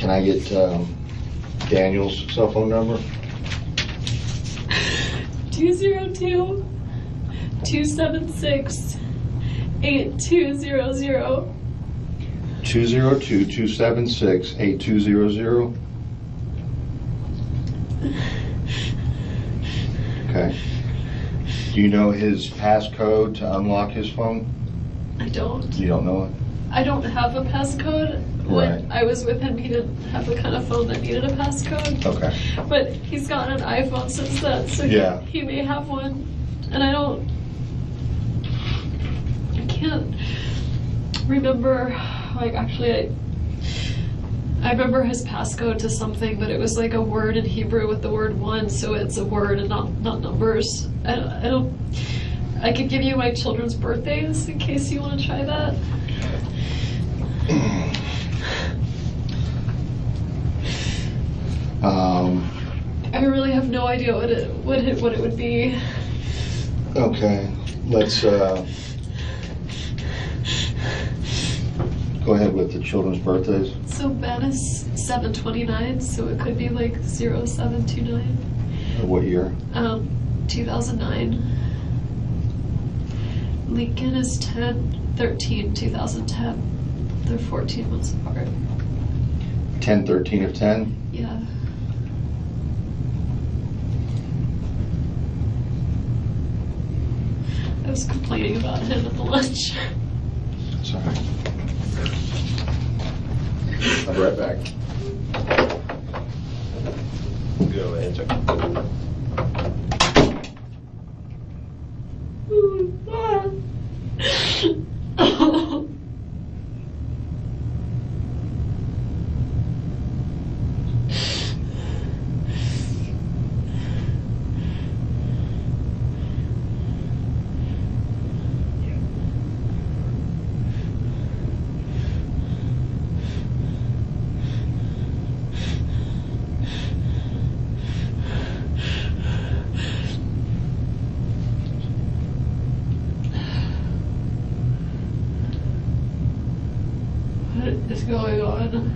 Can I get Daniel's cell phone number? 202-276-8200. 202-276-8200. Okay. Do you know his passcode to unlock his phone? I don't. You don't know it? I don't have a passcode. When I was with him, he didn't have the kind of phone that needed a passcode. Okay. But he's gotten an iPhone since then, so he may have one. And I can't remember, like, actually I remember his passcode to something, but it was like a word in Hebrew with the word one, so it's a word and not numbers. I could give you my children's birthdays in case you want to try that. I really have no idea what it would be. Okay, let's go ahead with the children's birthdays. So Ben is 7/29, so it could be like 0729. What year? 2009. Lincoln is 10/13/2010. They're 14 months apart. 10/13 of 10? Yeah. I was complaining about him at the lunch. It's all right. I'll be right back. Go ahead, sir. What is going on?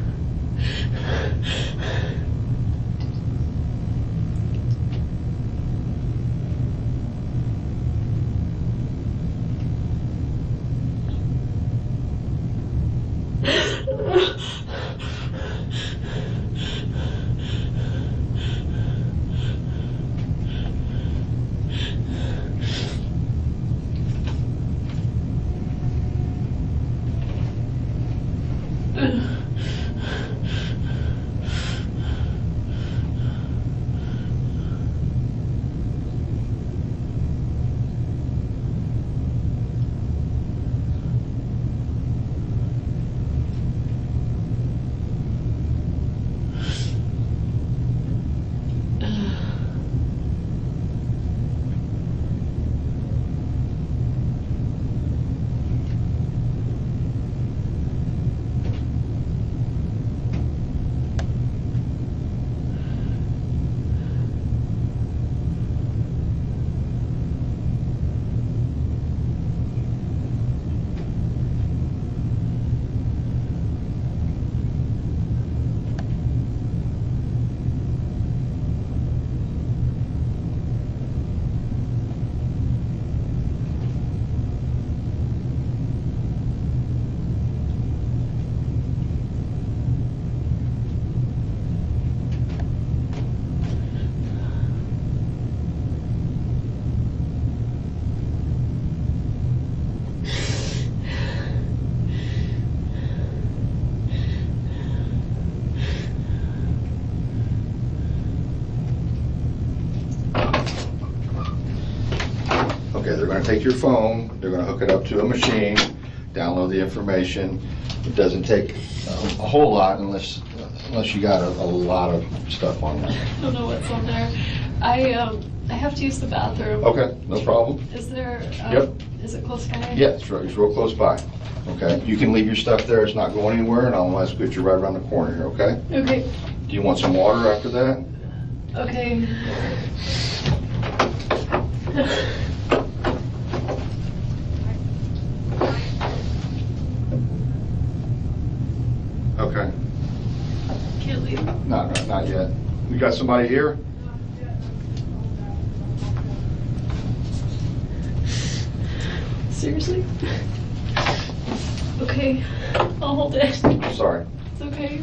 Okay, they're going to take your phone, they're going to hook it up to a machine, download the information. It doesn't take a whole lot unless you got a lot of stuff on there. I don't know what's on there. I have to use the bathroom. Okay, no problem. Is there? Yep. Is it close by? Yeah, it's real close by. Okay, you can leave your stuff there. It's not going anywhere, and I'll ask you right around the corner here. Okay. Okay. Do you want some water after that? Okay. Okay. can't leave. Not yet. You got somebody here? Seriously? Okay, I'll hold it. Sorry. It's okay.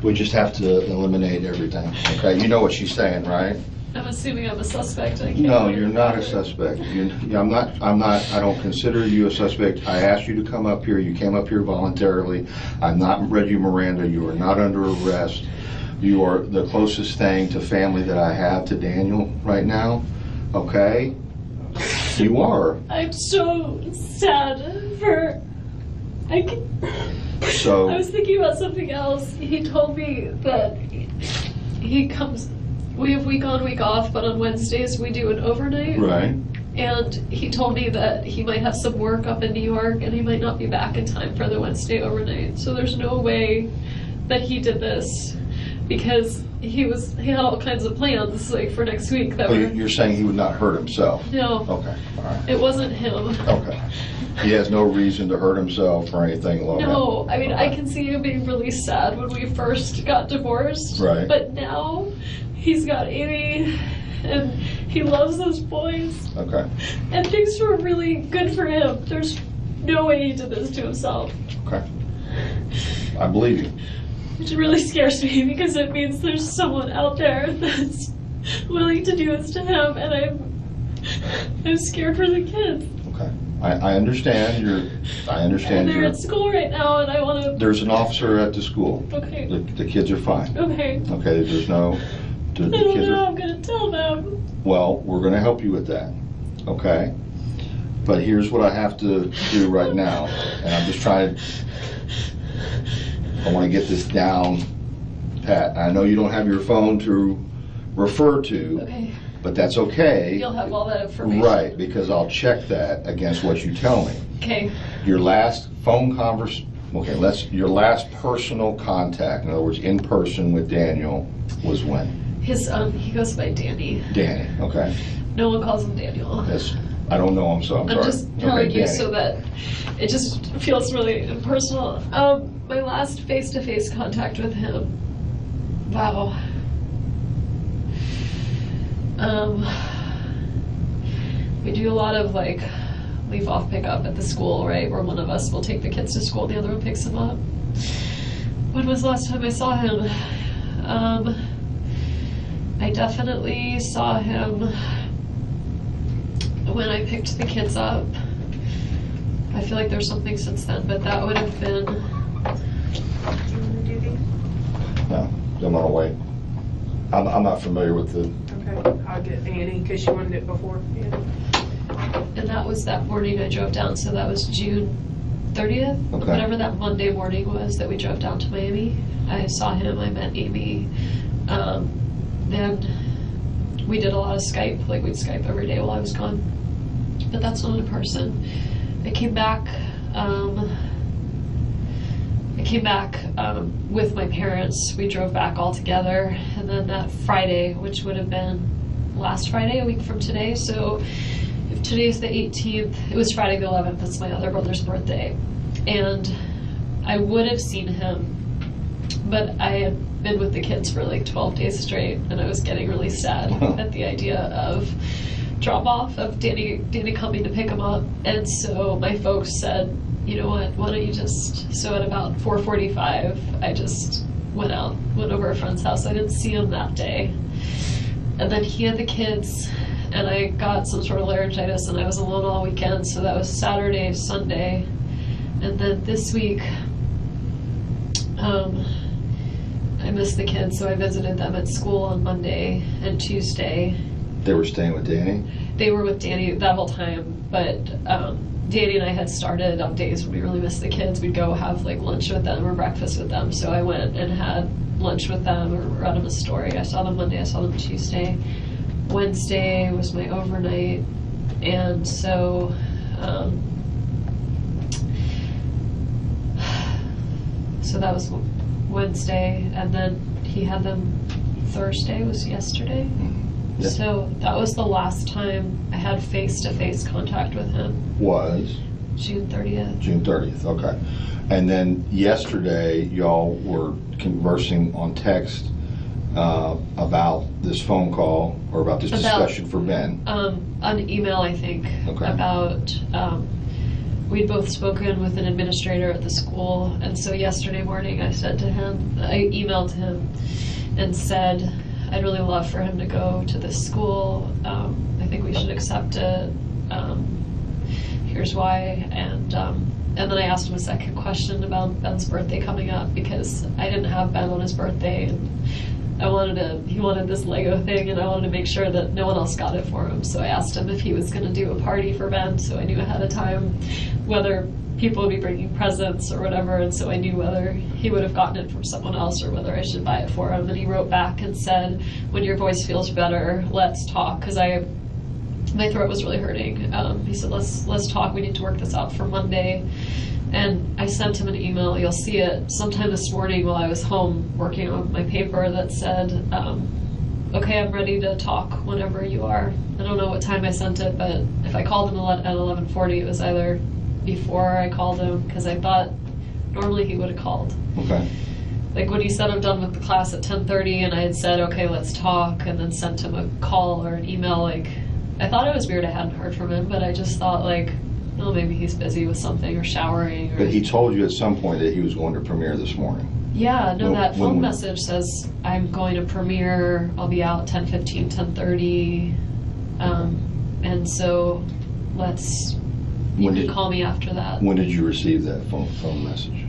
We just have to eliminate everything. Okay, you know what she's saying, right? I'm assuming I'm a suspect. I can't No, you're not a suspect. I don't consider you a suspect. I asked you to come up here. You came up here voluntarily. I'm not read you Miranda. You are not under arrest. You are the closest thing to family that I have to Daniel right now. Okay? You are. I'm so sad for. I was thinking about something else. He told me that he comes. We have week on, week off, but on Wednesdays we do an overnight. Right. And he told me that he might have some work up in New York and he might not be back in time for the Wednesday overnight. So there's no way that he did this because he had all kinds of plans like for next week that You're saying he would not hurt himself? No. Okay, all right. It wasn't him. Okay. He has no reason to hurt himself or anything like that? No, I mean, I can see him being really sad when we first got divorced. Right. But now he's got Amy and he loves those boys. Okay. And things were really good for him. There's no way he did this to himself. Okay. I believe you. Which really scares me because it means there's someone out there that's willing to do this to him, and I'm scared for the kids. Okay. I understand And they're at school right now, and I want to. There's an officer at the school. Okay. The kids are fine. Okay. Okay. There's no. The I don't kids know are. how I'm gonna tell them. Well, we're going to help you with that. Okay. But here's what I have to do right now, and I'm just trying to. I want to get this down, Pat. I know you don't have your phone to refer to, Okay. but that's okay. You'll have all that information. Right, because I'll check that against what you tell me. Okay. Your last phone conversation, your last personal contact, in other words, in person with Daniel, was when? He goes by Danny. Danny, okay. No one calls him Daniel. Yes, I don't know him, so I'm sorry. I'm just telling you Danny. so that it just feels really impersonal. My last face-to-face contact with him. Wow. We do a lot of like leave-off pickup at the school, right? Where one of us will take the kids to school, the other one picks them up. When was the last time I saw him? I definitely saw him when I picked the kids up. I feel like there's something since then, but that would have been. Do you want to do these? No, I'm on the way. I'm not familiar with the. Okay, I'll get Annie because she wanted it before. Yeah. And that was that morning I drove down, so that was June 30th, Okay. whatever that Monday morning was that we drove down to Miami. I saw him, I met Amy. Then we did a lot of Skype, like we'd Skype every day while I was gone. But that's not in person. I came back with my parents. We drove back all together, and then that Friday, which would have been last Friday, a week from today, so if today's the 18th, it was Friday the 11th, that's my other brother's birthday, and I would have seen him, but I had been with the kids for like 12 days straight, and I was getting really sad at the idea of drop-off of Danny coming to pick him up, and so my folks said, you know what, why don't you just, so at about 4:45, I just went over to a friend's house. I didn't see him that day, and then he had the kids, and I got some sort of laryngitis, and I was alone all weekend, so that was Saturday, Sunday, and then this week, I missed the kids, so I visited them at school on Monday and Tuesday. They were staying with Danny? They were with Danny that whole time, but Danny and I had started on days when we really missed the kids. We'd go have like lunch with them or breakfast with them, so I went and had lunch with them or read them a story. I saw them Monday, I saw them Tuesday. Wednesday was my overnight, and so that was Wednesday, and then he had them Thursday, was yesterday. Yeah. So that was the last time I had face-to-face contact with him. Was? June 30th. June 30th, okay. And then yesterday, y'all were conversing on text about this phone call, or about this discussion for Ben. On email, I think, Okay. about, we'd both spoken with an administrator at the school, and so yesterday morning I emailed him and said, I'd really love for him to go to this school. I think we should accept it. Here's why. And then I asked him a second question about Ben's birthday coming up, because I didn't have Ben on his birthday, and he wanted this Lego thing, and I wanted to make sure that no one else got it for him. So I asked him if he was going to do a party for Ben, so I knew ahead of time whether people would be bringing presents or whatever, and so I knew whether he would have gotten it from someone else or whether I should buy it for him. And he wrote back and said, when your voice feels better, let's talk, because my throat was really hurting. He said, let's talk, we need to work this out for Monday. And I sent him an email, you'll see it sometime this morning while I was home working on my paper, that said, okay, I'm ready to talk whenever you are. I don't know what time I sent it, but if I called him at 11:40, it was either before I called him, because I thought normally he would have called. Okay. Like when he said I'm done with the class at 10:30, and I had said, okay, let's talk, and then sent him a call or an email, like, I thought it was weird I hadn't heard from him, but I just thought, like, oh, maybe he's busy with something or showering. But he told you at some point that he was going to premiere this morning. Yeah, no, that phone when- message says I'm going to premiere, I'll be out 10:15, 10:30, and so you can call me after that. When did you receive that phone message?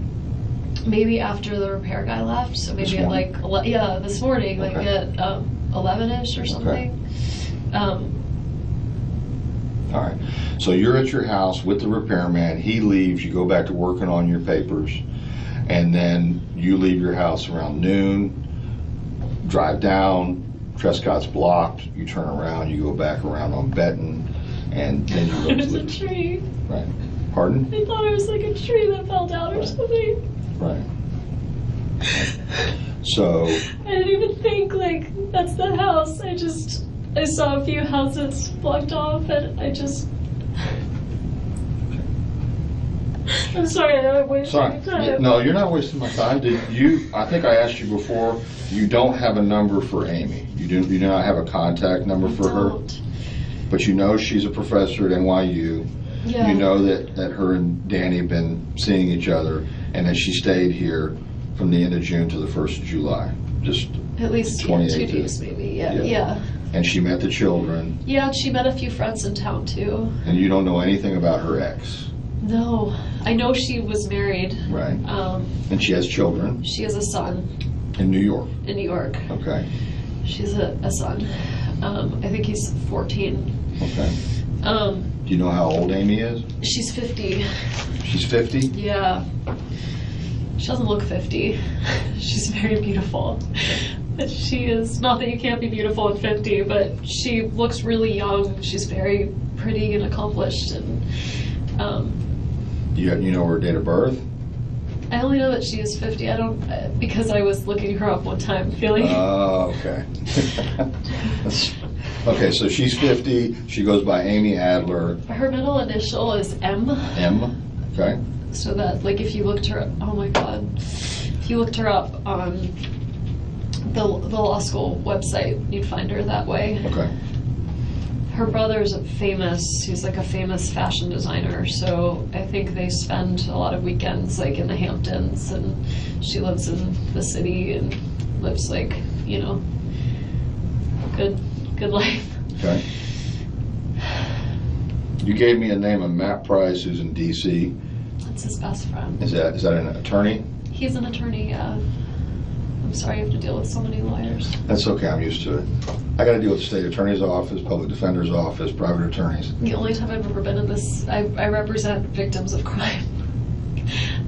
Maybe after the repair guy left, so maybe at like, this morning, like Okay. at 11-ish or something. All right. So you're at your house with the repairman. He leaves. You go back to working on your papers, and then you leave your house around noon. Drive down. Trescott's blocked. You turn around. You go back around on Benton, and then you go to There's a the tree. right. Pardon? I thought it was like a tree that fell down or something. Right. So I didn't even think, like, that's the house. I saw a few houses blocked off, and I'm sorry, I'm wasting sorry. time. No, you're not wasting my time. I think I asked you before. You don't have a number for Amy. You do not have a contact number for her. But you know she's a professor at NYU. Yeah. You know that her and Danny have been seeing each other, and that she stayed here from the end of June to the 1st of July. Just At least 2 28 days, maybe. Yeah. And she met the children, Yeah, she met a few friends in town too. and you don't know anything about her ex. No, I know she was married. Right. And she has children She has a son in New York. in New York. Okay. She's a son. I think he's 14. Okay. Do you know how old Amy is? She's 50. She's 50? Yeah. She doesn't look 50. She's very beautiful. She is, not that you can't be beautiful at 50, but she looks really young. She's very pretty and accomplished. And You know her date of birth? I only know that she is 50. I don't, because I was looking her up one time, feeling. Oh, okay. Okay, so she's 50. She goes by Amy Adler. Her middle initial is M. M. Okay. So that, like, if you looked her up, oh my God, if you looked her up on the law school website, you'd find her that way. Okay. Her brother's he's like a famous fashion designer, so I think they spend a lot of weekends like in the Hamptons, and she lives in the city and lives like, good life. Okay. You gave me a name of Matt Price, who's in D.C. That's his best friend. Is that an attorney? He's an attorney, yeah. I'm sorry you have to deal with so many lawyers. That's okay, I'm used to it. I got to deal with the state attorney's office, public defender's office, private attorneys. The only time I've ever been in this, I represent victims of crime.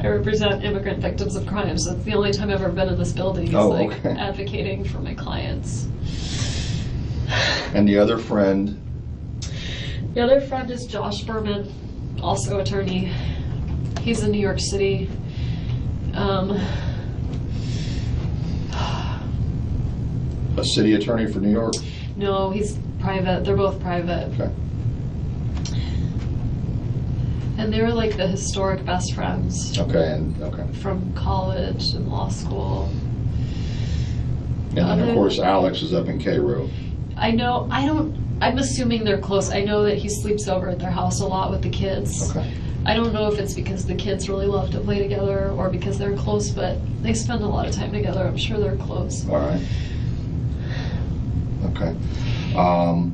I represent immigrant victims of crime, so it's the only time I've ever been in this building is okay. advocating for my clients. And the other friend? The other friend is Josh Berman, also attorney. He's in New York City. A city attorney for New York? No, he's private. They're both private. Okay. And they were like the historic best friends Okay, okay. from college and law school. And then, of course, Alex is up in Cairo. I'm assuming they're close. I know that he sleeps over at their house a lot with the kids. Okay. I don't know if it's because the kids really love to play together or because they're close, but they spend a lot of time together. I'm sure they're close. All right. Okay.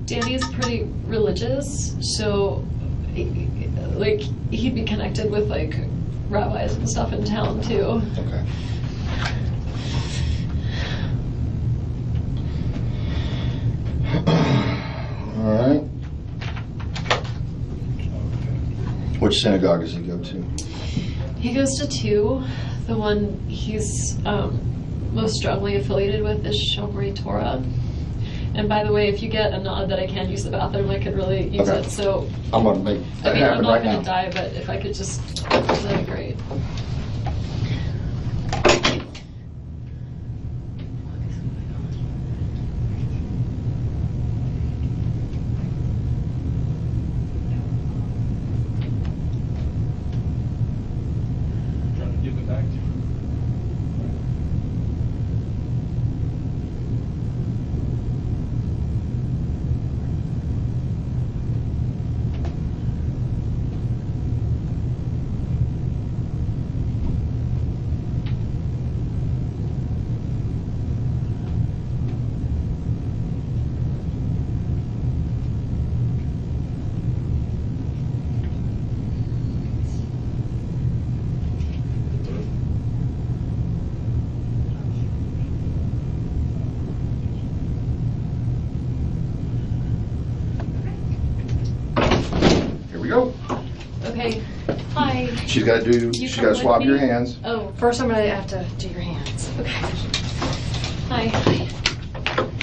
Danny's pretty religious, so like he'd be connected with like rabbis and stuff in town too. Okay. All right. Which synagogue does he go to? He goes to two. The one he's most strongly affiliated with is Shomrei Torah. And by the way, if you get a nod that I can use the bathroom, I could really use Okay. it. So I'm going to make that I'm happen not right going now. to die, but if I could just, that'd be great. Trying to give it back to you. Here we go. Okay. Hi. She's got to You she's come got to with swab me? your hands. Oh, First, I'm gonna have to do your hands. okay. Hi.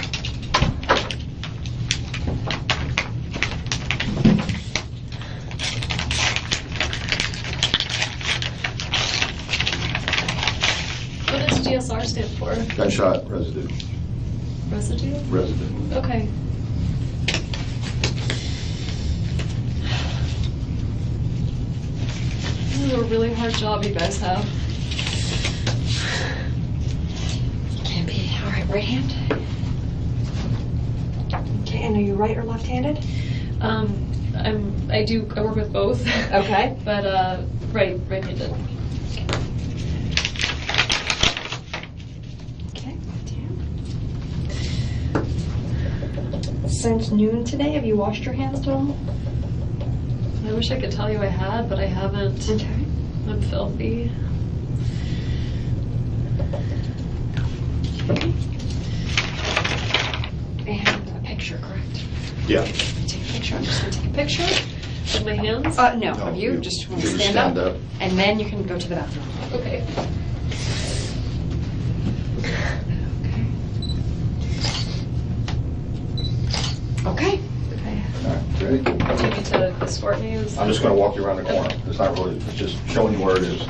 What does GSR stand for? Gunshot residue. Residue? Residue. Okay. This is a really hard job you guys have. Can't be. All right, right hand. Okay, and are you right or left-handed? I work with both. Okay. But right-handed. Okay, left hand. Since noon today, have you washed your hands at all? I wish I could tell you I had, but I haven't. Okay. I'm filthy. And a picture, correct? Yeah. Take a picture. I'm just gonna take a picture. With my hands? No, No, of you. you- Just you stand up, and then you can go to the bathroom. Okay. Okay. Okay. All right, ready? Do you need to escort me? I'm just going to walk you around the corner. It's not really, it's just showing you where it is.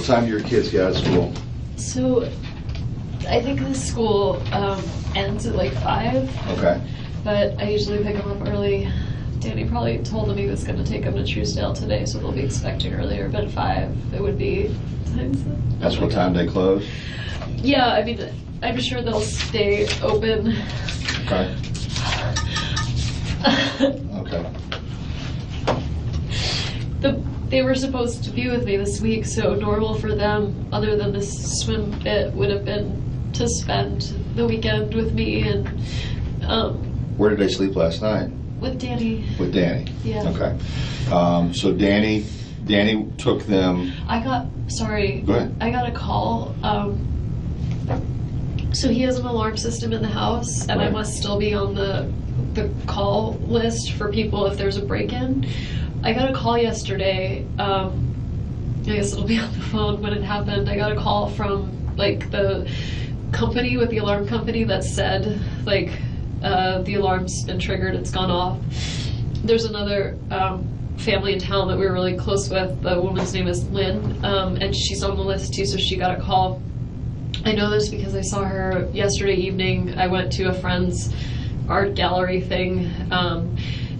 What time do your kids get out of school? So, I think the school ends at like 5, Okay. but I usually pick them up early. Danny probably told him he was going to take them to Truesdale today, so they'll be expecting earlier, but 5, it would be times. That's what time they close? Yeah, I mean, I'm sure they'll stay open. Okay. Okay. They were supposed to be with me this week, so normal for them, other than this swim bit, would have been to spend the weekend with me and Where did they sleep last night? with Danny. With Danny? Yeah. Okay. So Danny took them. Sorry. Go ahead. I got a call. So he has an alarm system in the house, and I Right. must still be on the call list for people if there's a break-in. I got a call yesterday. I guess it'll be on the phone when it happened. I got a call from like the company with the alarm company that said like the alarm's been triggered, it's gone off. There's another family in town that we were really close with. The woman's name is Lynn, and she's on the list too, so she got a call. I know this because I saw her yesterday evening. I went to a friend's art gallery thing,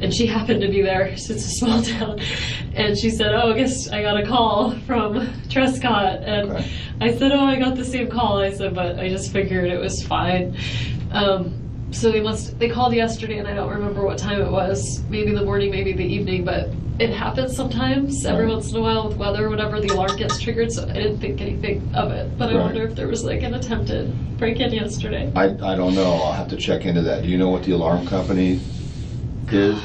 and she happened to be there. It's a small town, and she said, "Oh, I guess I got a call from Trescott," and Okay. I said, "Oh, I got the same call." I said, "But I just figured it was fine." So they called yesterday, and I don't remember what time it was. Maybe the morning, maybe the evening, but it happens sometimes, every Right. once in a while with weather or whatever, the alarm gets triggered, so I didn't think anything of it. But I Right. wonder if there was like an attempted break-in yesterday. I don't know. I'll have to check into that. Do you know what the alarm company is?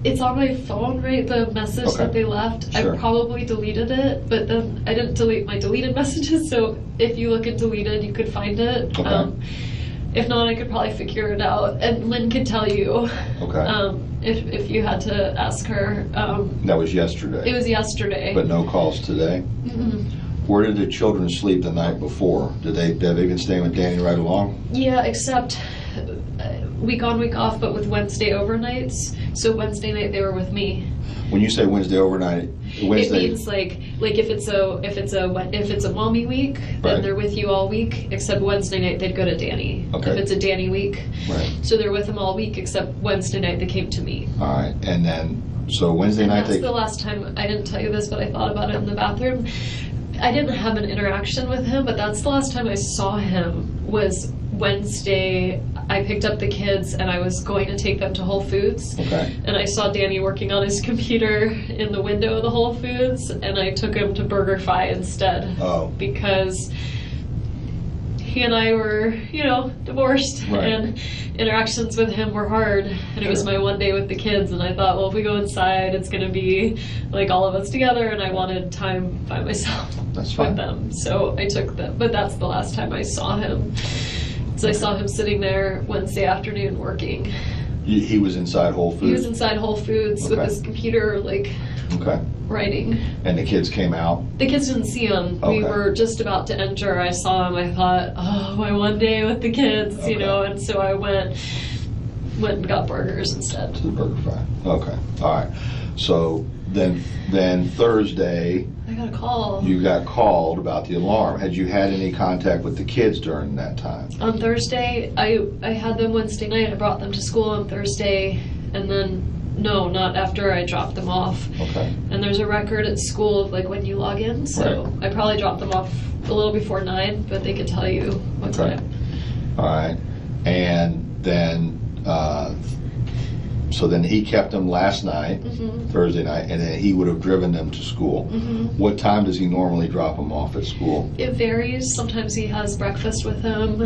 It's on my phone, right? The message Okay. that they left. Sure. I probably deleted it, but then I didn't delete my deleted messages, so if you look at deleted, you could find it. Okay. If not, I could probably figure it out, and Lynn could tell you. Okay. If you had to ask her. That was yesterday. It was yesterday. But no calls today? Mm-mm. Where did the children sleep the night before? Have they been staying with Danny right along? Yeah, except week on, week off, but with Wednesday overnights. So Wednesday night they were with me. When you say Wednesday overnight, Wednesday. It means like if it's a mommy week, then Right. they're with you all week. Except Wednesday night they'd go to Danny. Okay. If it's a Danny week, Right. so they're with him all week. Except Wednesday night they came to me. All right. And then, so Wednesday And night that's the last time. I didn't tell you this, but I thought about it in the bathroom. I didn't have an interaction with him, but that's the last time I saw him was Wednesday. I picked up the kids and I was going to take them to Whole Foods. Okay. And I saw Danny working on his computer in the window of the Whole Foods, and I took him to BurgerFi instead. Oh. Because he and I were, divorced, Right. and interactions with him were hard. And it was Sure. my one day with the kids, and I thought, well, if we go inside, it's going to be like all of us together, and I wanted time by myself That's fine. with them. So I took them, but that's the last time I saw him. So I saw him sitting there Wednesday afternoon working. He was inside Whole He was Foods? inside Whole Foods with Okay. his computer, like, Okay. writing. And the kids came out? The kids didn't see him. Okay. We were just about to enter. I saw him. I thought, oh, my one day with the kids, Okay. and so I went and got burgers instead. To the BurgerFi. Okay. All right. So then Thursday, I got a call. you got called about the alarm. Had you had any contact with the kids during that time? On Thursday, I had them Wednesday night. I brought them to school on Thursday, and then, no, not after I dropped them off. Okay. And there's a record at school of like when you log in, so Right. I probably dropped them off a little before 9, but they could tell you what Okay. time. All right. And then, so then he kept them last night, Mm-hmm. Thursday night, and then he would have driven them to school. Mm-hmm. What time does he normally drop them off at school? It varies. Sometimes he has breakfast with him.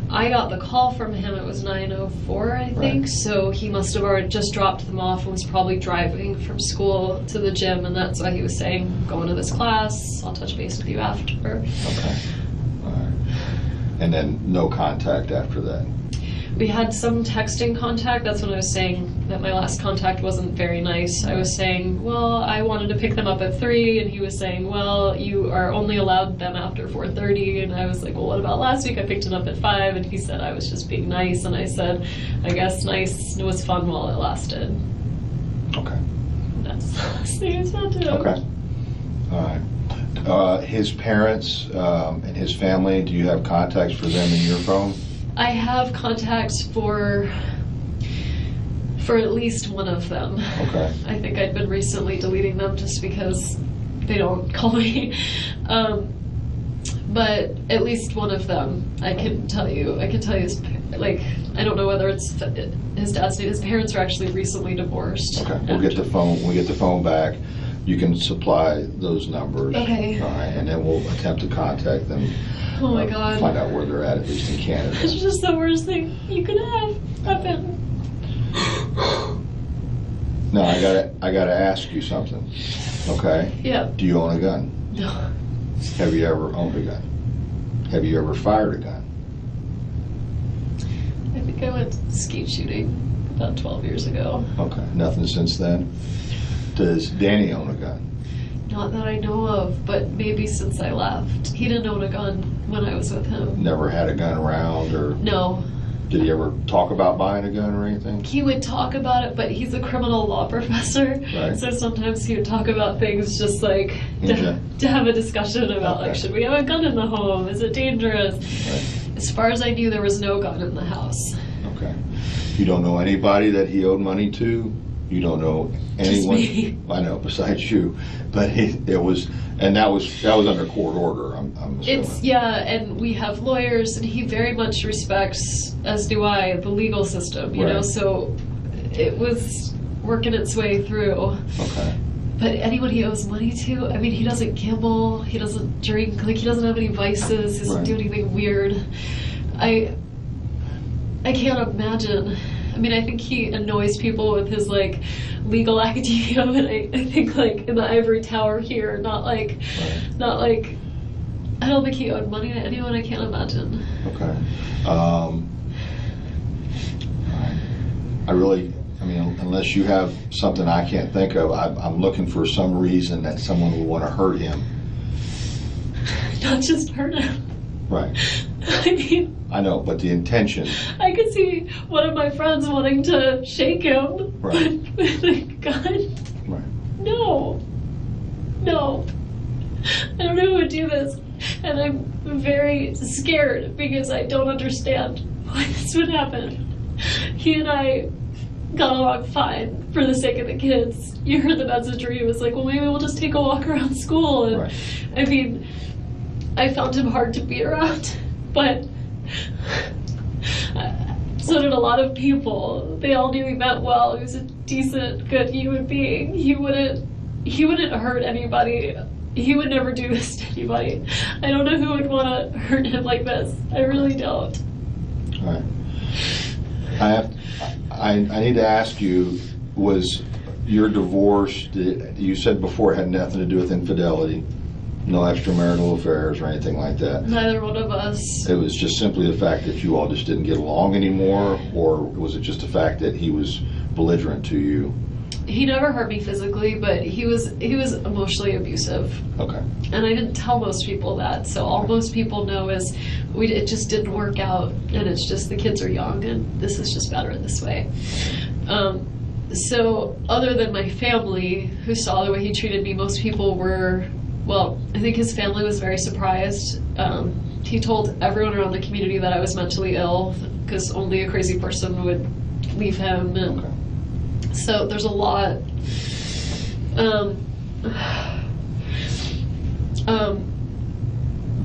I got the call from him. It was 9:04, I think. Right. So he must have already just dropped them off and was probably driving from school to the gym, and that's why he was saying, "Going to this class. I'll touch base with you after." Okay. All right. And then no contact after that? We had some texting contact. That's when I was saying that my last contact wasn't very nice. I was saying, well, I wanted to pick them up at 3, and he was saying, well, you are only allowed them after 4:30. And I was like, well, what about last week? I picked them up at 5, and he said I was just being nice. And I said, I guess nice was fun while it lasted. Okay. That's the last thing I said to him. Okay. All right. His parents and his family, do you have contacts for them in your phone? I have contacts for at least one of them. Okay. I think I'd been recently deleting them just because they don't call me. But at least one of them, I can tell you his, like, I don't know whether it's his dad's name. His parents are actually recently divorced. Okay, we'll get the phone, when we get the phone back, you can supply those numbers. Okay. All right, and then we'll attempt to contact them. Oh my God. Find out where they're at least in Canada. It's just the worst thing you could have happen. Now, I gotta ask you something, okay? Yeah. Do you own a gun? No. Have you ever owned a gun? Have you ever fired a gun? I think I went skeet shooting about 12 years ago. Okay, nothing since then? Does Danny own a gun? Not that I know of, but maybe since I left. He didn't own a gun when I was with him. Never had a gun around, or No. did he ever talk about buying a gun or anything? He would talk about it, but he's a criminal law professor. Right. So sometimes he would talk about things just like Okay. to have a discussion about, like, Okay. should we have a gun in the home? Is it dangerous? Right. As far as I knew, there was no gun in the house. Okay. You don't know anybody that he owed money to? You don't know anyone? me. I know, besides you. But that was under court order, I'm assuming. It's, yeah, and we have lawyers, and he very much respects, as do I, the legal system, you know, Right. so it was working its way through. Okay. But anyone he owes money to, I mean, he doesn't gamble, he doesn't drink, like, he doesn't have any vices, he doesn't Right. do anything weird. I can't imagine. I mean, I think he annoys people with his, like, legal academia, but I think, like, in the ivory tower here, not like, I don't think he owed money to anyone. I can't imagine. Okay. I mean, unless you have something I can't think of, I'm looking for some reason that someone would want to hurt him. Not just hurt him. Right. I mean, I know, but the intention. I could see one of my friends wanting to shake him. Right. But with a gun, Right. no. I don't know who would do this. And I'm very scared because I don't understand why this would happen. He and I got along fine for the sake of the kids. You heard the message where he was like, well, maybe we'll just take a walk around school. And Right. I mean, I found him hard to be around, but so did a lot of people. They all knew he meant well. He was a decent, good human being. He wouldn't hurt anybody. He would never do this to anybody. I don't know who would want to hurt him like this. I really don't. All right. I need to ask you, was your divorce, you said before it had nothing to do with infidelity, no extramarital affairs or anything like that. Neither one of us. It was just simply the fact that you all just didn't get along anymore, or was it just the fact that he was belligerent to you? He never hurt me physically, but he was emotionally abusive. Okay. And I didn't tell most people that, so all most people know is it just didn't work out, and it's just the kids are young, and this is just better this way. So other than my family, who saw the way he treated me, most people were, well, I think his family was very surprised. He told everyone around the community that I was mentally ill, because only a crazy person would leave him, and Okay. so there's a lot.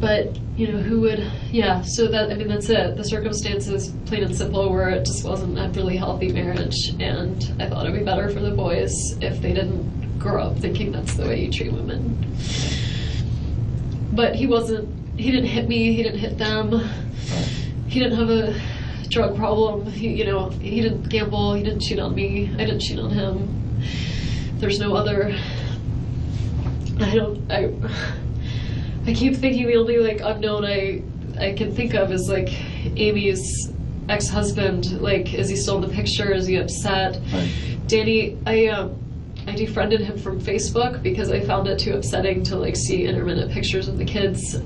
But, you know, who would, yeah, so that, I mean, that's it. The circumstances, plain and simple, were it just wasn't a really healthy marriage, and I thought it'd be better for the boys if they didn't grow up thinking that's the way you treat women. But he didn't hit me, he didn't hit them, he didn't have a drug problem, he didn't gamble, he didn't cheat on me, I didn't cheat on him. There's no other, I keep thinking the only, like, unknown I can think of is, like, Amy's ex-husband. Like, is he still in the picture? Is he upset? Right. Danny, I defriended him from Facebook because I found it too upsetting to, like, see intermittent pictures of the kids.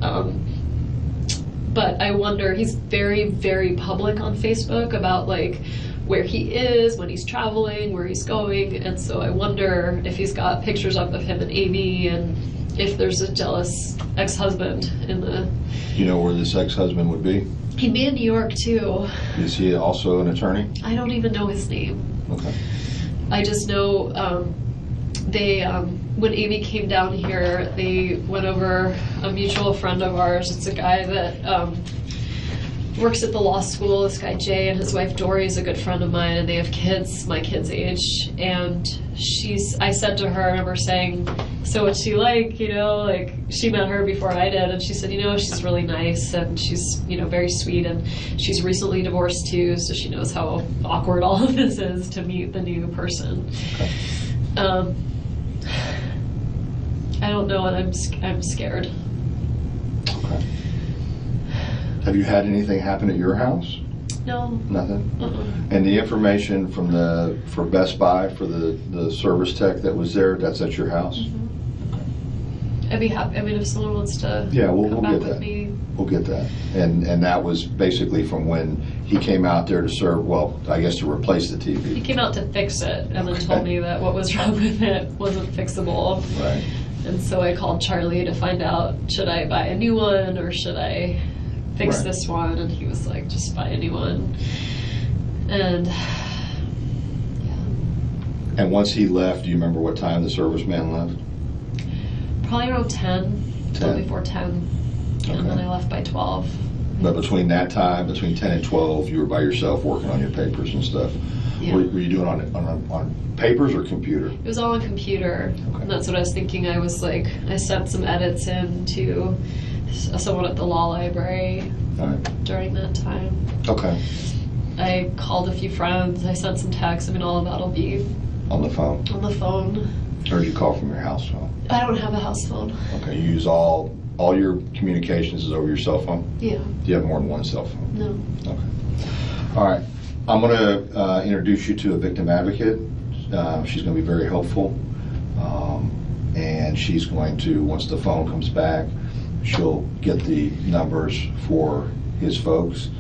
But I wonder, he's very, very public on Facebook about, like, where he is when he's traveling, where he's going, and so I wonder if he's got pictures up of him and Amy, and if there's a jealous ex-husband in the... Do you know where this ex-husband would be? He'd be in New York too. Is he also an attorney? I don't even know his name. Okay. I just know when Amy came down here, they went over a mutual friend of ours. It's a guy that works at the law school. This guy Jay and his wife Dory is a good friend of mine, and they have kids, my kid's age. And I said to her, I remember saying, so what's she like? You know, like she met her before I did, and she said, you know, she's really nice and she's, you know, very sweet, and she's recently divorced too, so she knows how awkward all of this is to meet the new person. Okay. I don't know, and I'm scared. Okay. Have you had anything happen at your house? No. Nothing? Uh-uh. And the information from for Best Buy for the service tech that was there, that's at your house? I'd be happy. I mean, if someone wants to we'll come back get with that. me. We'll get that. And that was basically from when he came out there to serve, well, I guess to replace the He TV. came out to fix it and then Okay. told me that what was wrong with it wasn't fixable. Right. And so I called Charlie to find out, should I buy a new one or should I fix Right. this one? And he was like, just buy a new one. And yeah, And once he left, do you remember what time the serviceman left? probably around 10, 10. before 10. Okay. And then I left by 12. But between that time, between 10 and 12, you were by yourself working on your papers and stuff. Yeah. Were you doing on papers or computer? It was all on computer, Okay. and that's what I was thinking. I was like, I sent some edits in to someone at the law library All right. during that time. Okay. I called a few friends, I sent some texts. I mean, all of that'll be On the phone? on the phone. Or did you call from your house phone? I don't have a house phone. Okay, you use all your communications is over your cell phone? Yeah, Do you have more than one cell phone? no. Okay. All right. I'm going to introduce you to a victim advocate. She's going to be very helpful. And she's going to, once the phone comes back, she'll get the numbers for his folks.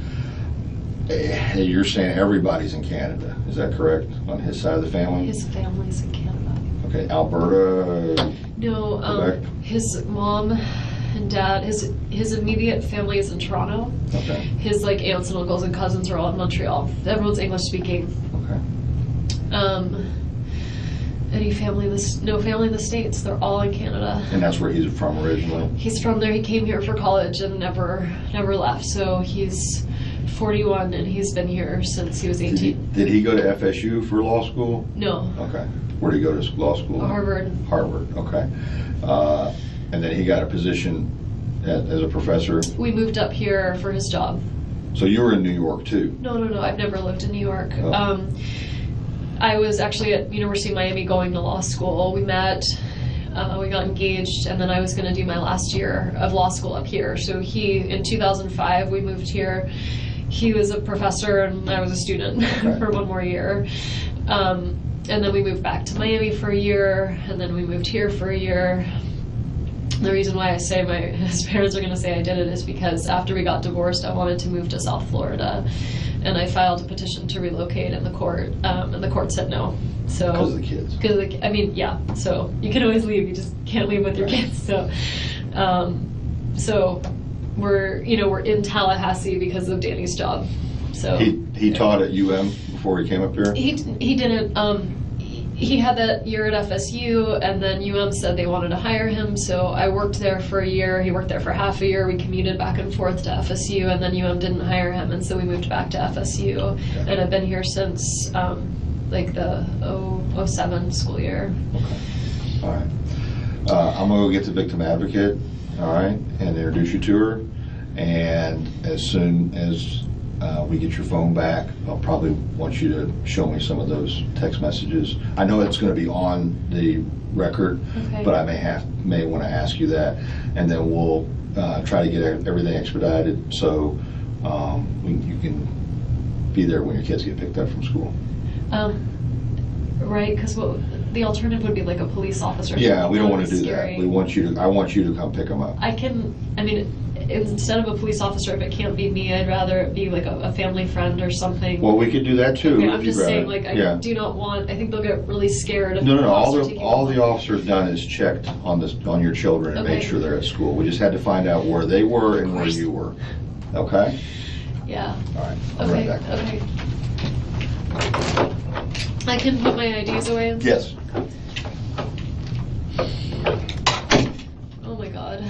You're saying everybody's in Canada. Is that correct? On his side of the family? His family's in Canada. Okay, Alberta. No, Quebec? his mom and dad, his immediate family is in Toronto. Okay. His like aunts and uncles and cousins are all in Montreal. Everyone's English speaking. Okay. Any family no family in the States. They're all in Canada. And that's where he's from originally? He's from there. He came here for college and never left. So he's 41 and he's been here since he was 18. Did he go to FSU for law school? No, Okay. Where did he go to law school? Harvard. Harvard, okay. And then he got a position as a professor. We moved up here for his job. So you were in New York too? No. I've never lived in New York. Oh. I was actually at University of Miami going to law school. We met, we got engaged, and then I was going to do my last year of law school up here. So in 2005, we moved here. He was a professor and I was a student Okay. for one more year. And then we moved back to Miami for a year, and then we moved here for a year. The reason why I say his parents are going to say I did it is because after we got divorced, I wanted to move to South Florida, and I filed a petition to relocate in the court, and the court said no. So Because of the kids? because I mean, yeah. So you can always leave, you just can't leave with your kids. So, so we're in Tallahassee because of Danny's job. So He taught at UM before he came up here? he didn't. He had that year at FSU, and then UM said they wanted to hire him, so I worked there for a year. He worked there for half a year. We commuted back and forth to FSU, and then UM didn't hire him, and so we moved back to FSU. Okay. And I've been here since like the 07 school year. Okay. All right. I'm going to go get the victim advocate, all right, and introduce you to her. And as soon as we get your phone back, I'll probably want you to show me some of those text messages. I know it's going to be on the record, Okay. but I may want to ask you that, and then we'll try to get everything expedited so you can be there when your kids get picked up from school. Right, because the alternative would be like a police officer. Yeah, we don't That want would to be do scary. that. I want you to come pick them up. I mean, instead of a police officer, if it can't be me, I'd rather it be like a family friend or something. Well, we could do that too. Okay, if I'm you just grab saying, it. like, I Yeah. do not want, I think they'll get really scared if No, the officer all taking the officer's done is checked on your children and made Okay. sure they're at school. We just had to find out where they were and where you were. Okay? Yeah, All right. I'll be okay, right back. okay. I can put my IDs away and Yes. Oh my god.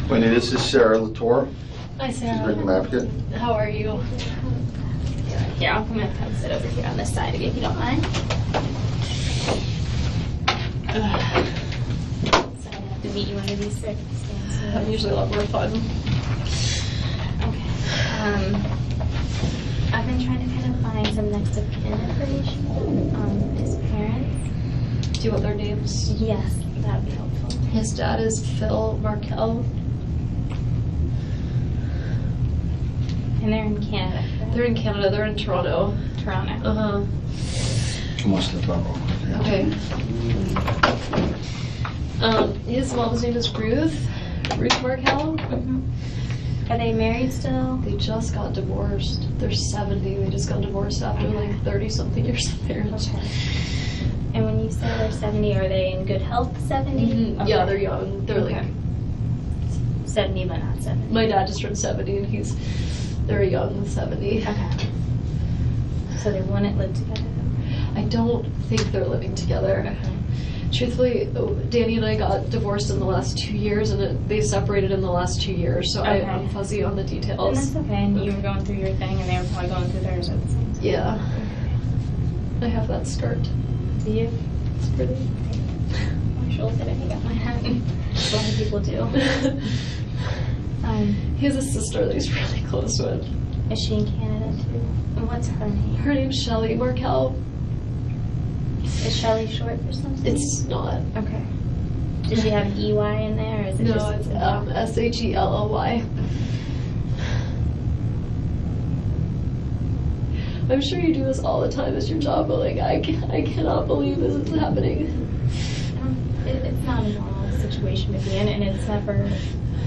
Wendy, this is Sarah Latour. Hi, She's Sarah. Victim Advocate. How are you? Here, I'll come sit over here on this side of you if you don't mind. So I have to meet you under these circumstances. I'm usually a lot more fun. Okay. I've been trying to kind of find some next of kin information on his parents. Do you want their names? Yes, that would be helpful. His dad is Phil Markel. And they're in Canada, correct? They're in Canada. They're in Toronto. Toronto. Uh-huh. I must have thought wrong. Okay. His mom's name is Ruth Markel. Are they married still? They just got divorced. They're 70. They just got divorced after like 30-something years of marriage. Okay. And when you say they're 70, are they in good health 70? Mhm. Yeah, they're young. They're like, 70 but not 70. my dad just turned 70 and they're young 70. Okay. So they wouldn't live together? I don't think they're living together. Truthfully, Danny and I got divorced in the last 2 years, and they separated in the last 2 years, so Okay. I'm fuzzy on the And details. that's okay, and you were going through your thing, and they were probably going through theirs at the same time. Yeah. I have that skirt. Do you? It's pretty. I'm sure that I think I might have. A lot of people do. He has a sister that he's really close with. Is she in Canada too? And what's her name? Her name's Shelly Markel. Is Shelley short for something? It's not. Okay. Does she have an EY in there, or is it No, just... it's Shelly. I'm sure you do this all the time as your job, but like I cannot believe this is happening. It's not a normal situation to be in, and it's never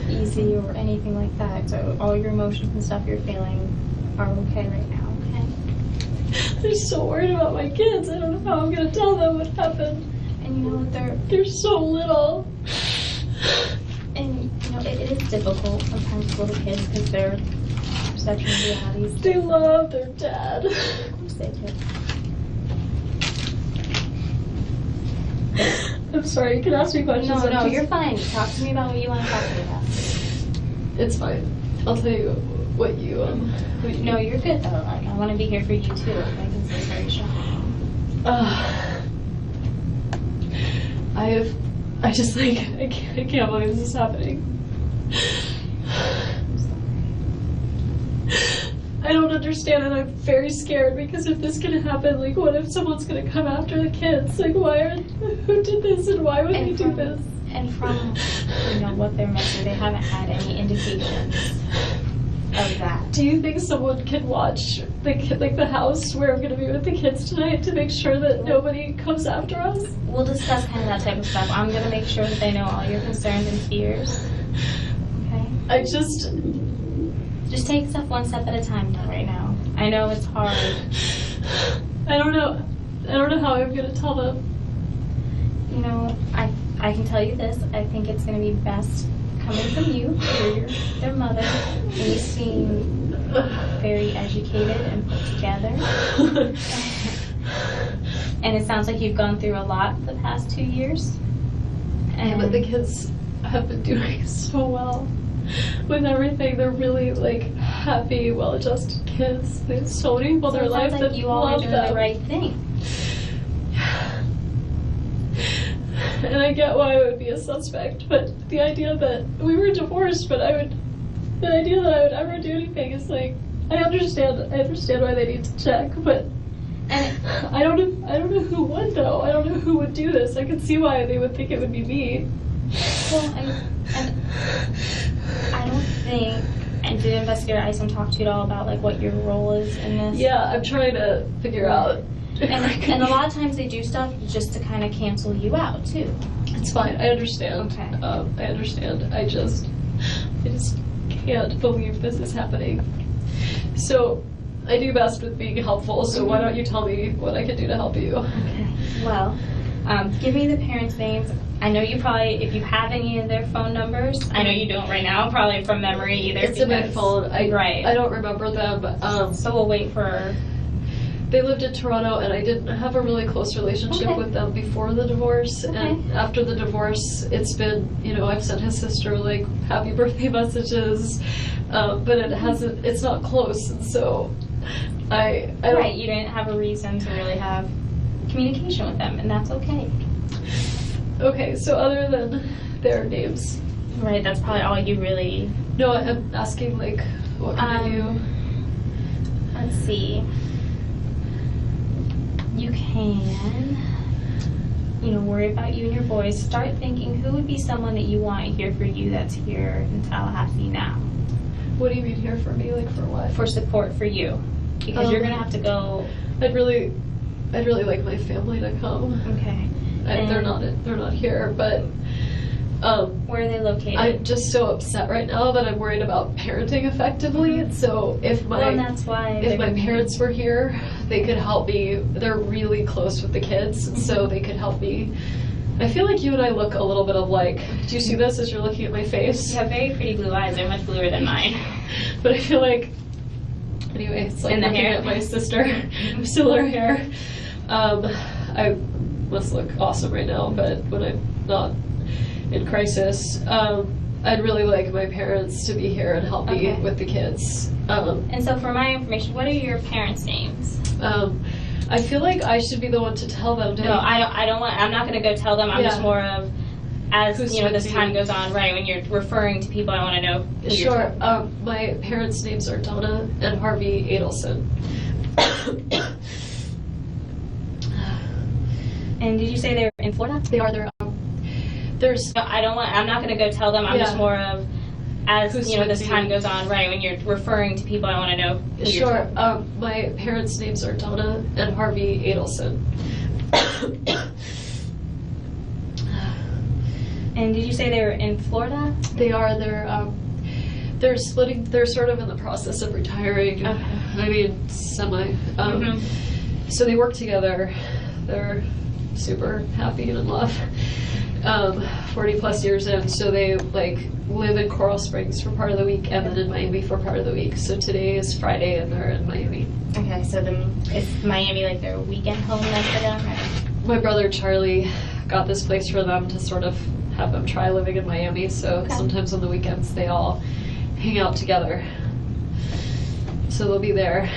easy or anything like that. So all your emotions and stuff you're feeling are okay right now, okay? I'm so worried about my kids. I don't know how I'm gonna tell them what happened. And you know what, They're so little. and you know, it is difficult sometimes with little kids because their perception of realities. They love their dad. Of course they do. I'm sorry, you can ask me questions. No, I'm no, just- you're fine. Talk to me about what you want to talk to me about. It's fine. I'll tell you what you No, you're good though. I want to be here for you too. I think it's very shocking. I just like I can't believe this is happening. I don't understand, and I'm very scared because if this can happen, like, what if someone's gonna come after the kids? Like, who did this, and why would they do this? And from what they're missing, they haven't had any indications of that. Do you think someone can watch the house where I'm gonna be with the kids tonight to make sure that nobody comes after us? We'll discuss kind of that type of stuff. I'm gonna make sure that they know all your concerns and fears. Okay. Just take stuff one step at a time right now. I know it's hard. I don't know how I'm gonna tell them. You know, I can tell you this. I think it's gonna be best coming from you. You're their mother. And you seem very educated and put together. And it sounds like you've gone through a lot the past 2 years. Yeah, but the kids have been doing so well with everything. They're really like happy, well-adjusted kids. They have so many people in their life that you all are love doing them. the right thing. and I get why I would be a suspect, but the idea that we were divorced, but the idea that I would ever do anything is like, I understand why they need to check, but I don't know who would though. I don't know who would do this. I could see why they would think it would be me. Well, and I don't think. And did investigator Isom talk to you at all about like what your role is in this? Yeah, I'm trying to figure out. And a lot of times they do stuff just to kind of cancel you out too. It's fine. I understand. Okay. I understand. I just can't believe this is happening. So I do best with being helpful. So why don't you tell me what I can do to help you? Okay. Well, give me the parents' names. I know you probably, if you have any of their phone numbers, I know you don't right now, probably from memory either. It's in my phone. Right. I don't remember them. So we'll wait for. They lived in Toronto, and I didn't have a really close relationship with them before the divorce. Okay. And after the divorce, it's been, I've sent his sister like happy birthday messages, but it's not close, and so I don't. Right, you didn't have a reason to really have communication with them, and that's okay. Okay, so other than their names. Right, that's probably all you really. No, I'm asking like, what can I do? Let's see. You can, worry about you and your boys. Start thinking who would be someone that you want here for you that's here in Tallahassee now. What do you mean here for me? Like for what? For support for you. Because you're going to have to go. I'd really like my family to come. Okay. They're not here, but where are they located? I'm just so upset right now that I'm worried about parenting effectively. And so if my parents were here, they could help me. They're really close with the kids, and so they could help me. I feel like you and I look a little bit alike. Do you see this as you're looking at my face? You have very pretty blue eyes. They're much bluer than mine. But I feel like, anyway, it's like in the looking hair. at my sister. Similar hair. I must look awesome right now, but when I'm not in crisis, I'd really like my parents to be here and help me with the kids. And so for my information, what are your parents' names? I feel like I should be the one to tell them. No, I don't want. I'm not going to go tell them. I'm just more of, as this time goes on, right? When you're referring to people, I want to know who you're talking about. My parents' names are Donna and Harvey Adelson. And did you say they were in Florida? They are. There's. No, I'm not going to go tell them. I'm just more of, as this time goes on, right? When you're referring to people, I want to know who you're talking about. My parents' names are Donna and Harvey Adelson. And did you say they were in Florida? They are. They're splitting. They're sort of in the process of retiring. Okay. I mean, semi. So they work together. They're super happy and in love. 40 plus years in, so they live in Coral Springs for part of the week and then in Miami for part of the week. So today is Friday and they're in Miami. Okay, so is Miami like their weekend home then for them? Or? My brother Charlie got this place for them to sort of have them try living in Miami. So sometimes on the weekends they all hang out together. So they'll be there.